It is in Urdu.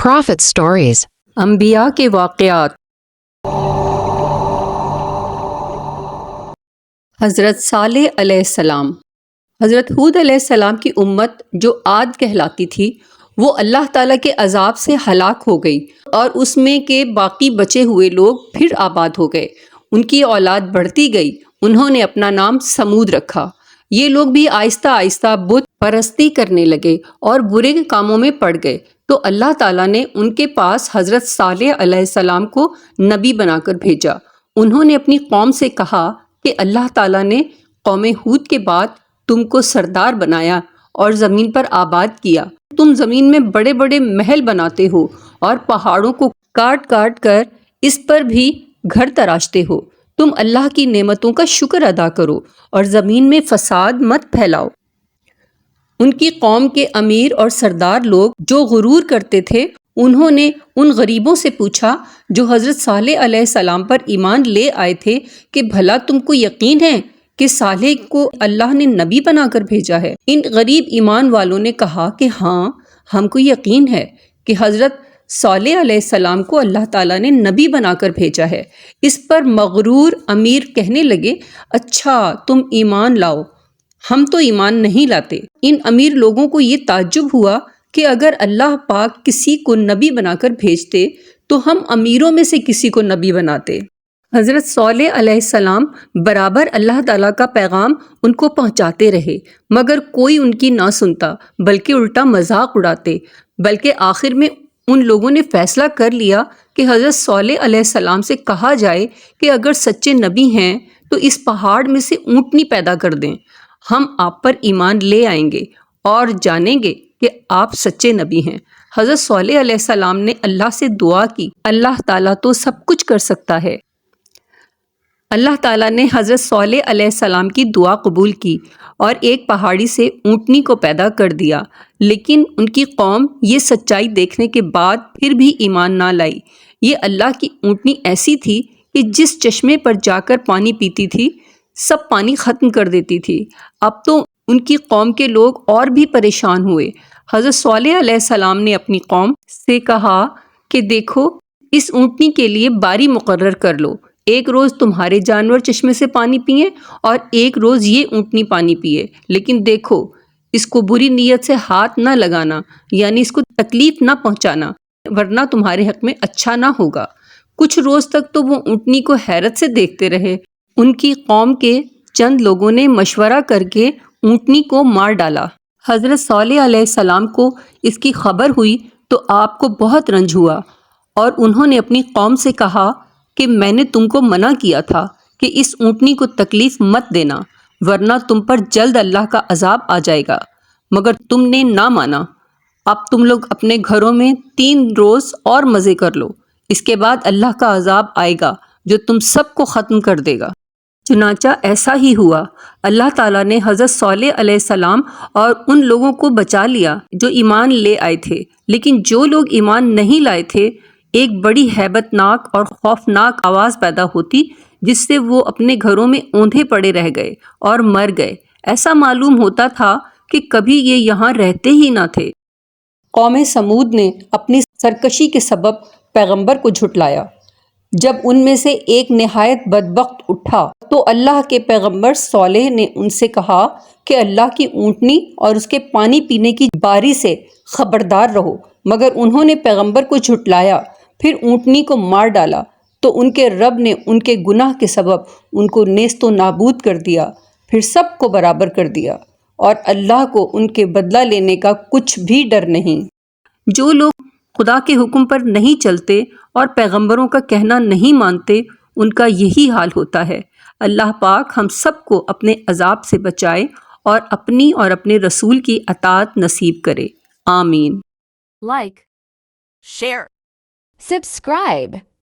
Prophet Stories. انبیاء کے واقعات۔ حضرت صالح علیہ السلام۔ حضرت ہود علیہ السلام کی امت جو عاد کہلاتی تھی وہ اللہ تعالیٰ کے عذاب سے ہلاک ہو گئی، اور اس میں کے باقی بچے ہوئے لوگ پھر آباد ہو گئے۔ ان کی اولاد بڑھتی گئی، انہوں نے اپنا نام سمود رکھا۔ یہ لوگ بھی آہستہ آہستہ بت پرستی کرنے لگے اور برے کاموں میں پڑ گئے، تو اللہ تعالیٰ نے ان کے پاس حضرت صالح علیہ السلام کو نبی بنا کر بھیجا۔ انہوں نے اپنی قوم سے کہا کہ اللہ تعالیٰ نے قوم ہود کے بعد تم کو سردار بنایا اور زمین پر آباد کیا۔ تم زمین میں بڑے بڑے محل بناتے ہو اور پہاڑوں کو کاٹ کاٹ کر اس پر بھی گھر تراشتے ہو۔ تم اللہ کی نعمتوں کا شکر ادا کرو اور زمین میں فساد مت پھیلاؤ۔ ان کی قوم کے امیر اور سردار لوگ جو غرور کرتے تھے، انہوں نے ان غریبوں سے پوچھا جو حضرت صالح علیہ السلام پر ایمان لے آئے تھے کہ بھلا تم کو یقین ہے کہ صالح کو اللہ نے نبی بنا کر بھیجا ہے؟ ان غریب ایمان والوں نے کہا کہ ہاں، ہم کو یقین ہے کہ حضرت صالح علیہ السلام کو اللہ تعالیٰ نے نبی بنا کر بھیجا ہے۔ اس پر مغرور امیر کہنے لگے، اچھا تم ایمان لاؤ، ہم تو ایمان نہیں لاتے۔ ان امیر لوگوں کو یہ تعجب ہوا کہ اگر اللہ پاک کسی کو نبی بنا کر بھیجتے تو ہم امیروں میں سے کسی کو نبی بناتے۔ حضرت صالح علیہ السلام برابر اللہ تعالیٰ کا پیغام ان کو پہنچاتے رہے، مگر کوئی ان کی نہ سنتا، بلکہ الٹا مذاق اڑاتے۔ بلکہ آخر میں ان لوگوں نے فیصلہ کر لیا کہ حضرت صالح علیہ السلام سے کہا جائے کہ اگر سچے نبی ہیں تو اس پہاڑ میں سے اونٹنی پیدا کر دیں، ہم آپ پر ایمان لے آئیں گے اور جانیں گے کہ آپ سچے نبی ہیں۔ حضرت صالح علیہ السلام نے اللہ سے دعا کی، اللہ تعالیٰ تو سب کچھ کر سکتا ہے۔ اللہ تعالیٰ نے حضرت صالح علیہ السلام کی دعا قبول کی اور ایک پہاڑی سے اونٹنی کو پیدا کر دیا، لیکن ان کی قوم یہ سچائی دیکھنے کے بعد پھر بھی ایمان نہ لائی۔ یہ اللہ کی اونٹنی ایسی تھی کہ جس چشمے پر جا کر پانی پیتی تھی، سب پانی ختم کر دیتی تھی۔ اب تو ان کی قوم کے لوگ اور بھی پریشان ہوئے۔ حضرت صالح علیہ السلام نے اپنی قوم سے کہا کہ دیکھو، اس اونٹنی کے لیے باری مقرر کر لو، ایک روز تمہارے جانور چشمے سے پانی پئیں اور ایک روز یہ اونٹنی پانی پیے، لیکن دیکھو اس کو بری نیت سے ہاتھ نہ لگانا، یعنی اس کو تکلیف نہ پہنچانا، ورنہ تمہارے حق میں اچھا نہ ہوگا۔ کچھ روز تک تو وہ اونٹنی کو حیرت سے دیکھتے رہے۔ ان کی قوم کے چند لوگوں نے مشورہ کر کے اونٹنی کو مار ڈالا۔ حضرت صالح علیہ السلام کو اس کی خبر ہوئی تو آپ کو بہت رنج ہوا، اور انہوں نے اپنی قوم سے کہا کہ میں نے تم کو منع کیا تھا کہ اس اونٹنی کو تکلیف مت دینا، ورنہ تم پر جلد اللہ کا عذاب آ جائے گا، مگر تم نے نہ مانا۔ اب تم لوگ اپنے گھروں میں 3 روز اور مزے کر لو، اس کے بعد اللہ کا عذاب آئے گا جو تم سب کو ختم کر دے گا۔ چنانچہ ایسا ہی ہوا۔ اللہ تعالیٰ نے حضرت صالح علیہ السلام اور ان لوگوں کو بچا لیا جو ایمان لے آئے تھے، لیکن جو لوگ ایمان نہیں لائے تھے، ایک بڑی ہیبت ناک اور خوفناک آواز پیدا ہوتی جس سے وہ اپنے گھروں میں اوندھے پڑے رہ گئے اور مر گئے۔ ایسا معلوم ہوتا تھا کہ کبھی یہ یہاں رہتے ہی نہ تھے۔ قوم سمود نے اپنی سرکشی کے سبب پیغمبر کو جھٹلایا۔ جب ان میں سے ایک نہایت بدبخت اٹھا تو اللہ کے پیغمبر صالح نے ان سے کہا کہ اللہ کی اونٹنی اور اس کے پانی پینے کی باری سے خبردار رہو، مگر انہوں نے پیغمبر کو جھٹلایا، پھر اونٹنی کو مار ڈالا، تو ان کے رب نے ان کے گناہ کے سبب ان کو نیست و نابود کر دیا، پھر سب کو برابر کر دیا، اور اللہ کو ان کے بدلہ لینے کا کچھ بھی ڈر نہیں۔ جو لوگ خدا کے حکم پر نہیں چلتے اور پیغمبروں کا کہنا نہیں مانتے، ان کا یہی حال ہوتا ہے۔ اللہ پاک ہم سب کو اپنے عذاب سے بچائے اور اپنی اور اپنے رسول کی اطاعت نصیب کرے، آمین۔ Like, share, subscribe.